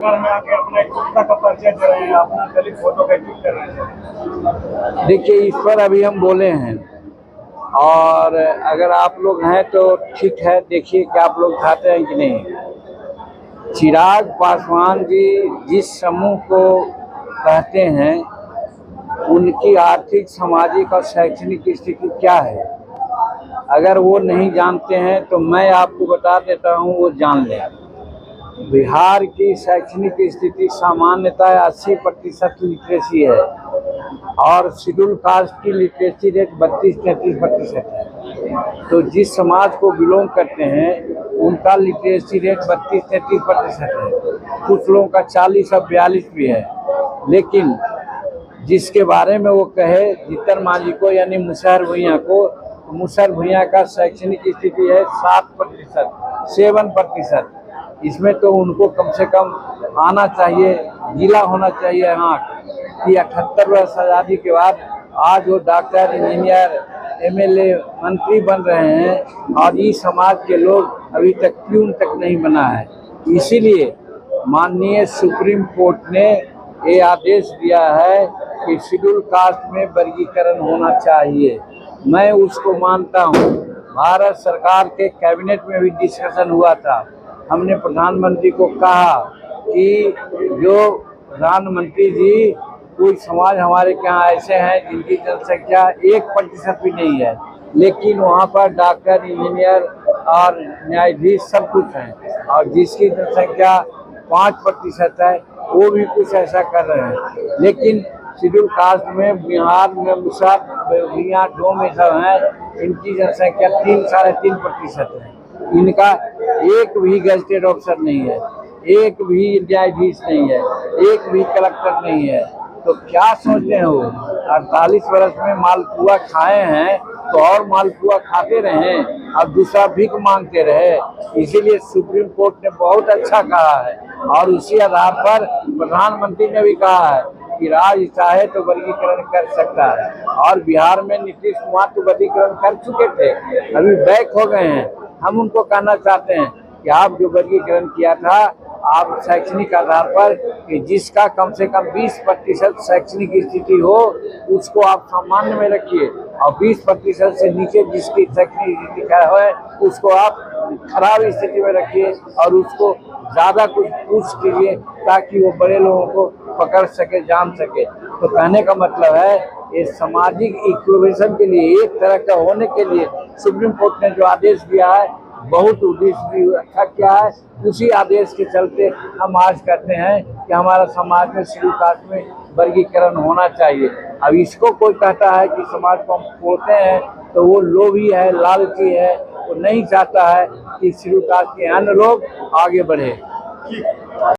में आके अपना एकता का परिचय दे रहे हैं, अपना दलित फोटो का एडिट कर रहे हैं। देखिए, इस पर अभी हम बोले हैं और अगर आप लोग हैं तो ठीक है, देखिए कि आप लोग चाहते हैं कि नहीं। चिराग पासवान जी जिस समूह को कहते हैं उनकी आर्थिक, सामाजिक और शैक्षणिक स्थिति क्या है, अगर वो नहीं जानते हैं तो मैं आपको बता देता हूँ, वो जान लें। बिहार की शैक्षणिक स्थिति सामान्यतः 80% लिटरेसी है और शेड्यूल कास्ट की लिटरेसी रेट 32-33% है। तो जिस समाज को बिलोंग करते हैं उनका लिटरेसी रेट 32-33% है। कुछ लोगों का 40 और 42 भी है। लेकिन जिसके बारे में वो कहे जीतन मांझी को यानी मुसहर भुइयां को, तो मुसहर भुइयां का शैक्षणिक स्थिति है 7%। इसमें तो उनको कम से कम आना चाहिए, जिला होना चाहिए। हाँ कि 78 वर्ष आज़ादी के बाद आज वो डॉक्टर, इंजीनियर, एमएलए, मंत्री बन रहे हैं और इस समाज के लोग अभी तक प्यून तक नहीं बना है। इसीलिए माननीय सुप्रीम कोर्ट ने ये आदेश दिया है कि शेड्यूल कास्ट में वर्गीकरण होना चाहिए। मैं उसको मानता हूँ। भारत सरकार के कैबिनेट में भी डिस्कशन हुआ था। हमने प्रधानमंत्री को कहा कि जो प्रधानमंत्री जी, कोई समाज हमारे यहाँ ऐसे हैं जिनकी जनसंख्या 1% भी नहीं है, लेकिन वहाँ पर डॉक्टर, इंजीनियर और न्यायाधीश सब कुछ हैं, और जिसकी जनसंख्या 5% है वो भी कुछ ऐसा कर रहे हैं। लेकिन शेड्यूल कास्ट में बिहार में मुसहर भुइयां डोम में सब हैं, इनकी जनसंख्या 3-3.5% है। इनका एक भी गजटेड ऑफिसर नहीं है, एक भी न्यायाधीश नहीं है, एक भी कलेक्टर नहीं है। तो क्या सोचते हो, 48 वर्ष में मालपुआ खाए हैं तो और मालपुआ खाते रहें और दूसरा भीख मांगते रहे। इसीलिए सुप्रीम कोर्ट ने बहुत अच्छा कहा है और उसी आधार पर प्रधानमंत्री ने भी कहा है कि राज्य चाहे तो वर्गीकरण कर सकता है। और बिहार में नीतीश कुमार तो वर्गीकरण कर चुके थे, अभी बैक हो गए हैं। हम उनको कहना चाहते हैं कि आप जो वर्गीकरण किया था, आप शैक्षणिक आधार पर कि जिसका कम से कम 20% शैक्षणिक स्थिति हो उसको आप सामान्य में रखिए, और 20% से नीचे जिसकी शैक्षणिक स्थिति क्या है उसको आप खराब स्थिति में रखिए और उसको ज़्यादा कुछ पूछ कीजिए ताकि वो बड़े लोगों को पकड़ सके, जान सके। तो कहने का मतलब है ये सामाजिक इक्विवेशन के लिए, एक तरह का होने के लिए सुप्रीम कोर्ट ने जो आदेश दिया है बहुत उद्देश्य भी अच्छा किया है। उसी आदेश के चलते हम आज कहते हैं कि हमारा समाज में शेड्यूल कास्ट में वर्गीकरण होना चाहिए। अब इसको कोई कहता है कि समाज को हम तोड़ते हैं तो वो लोभी है, लालची है, वो नहीं चाहता है कि शेड्यूल कास्ट के अन्य लोग आगे बढ़े।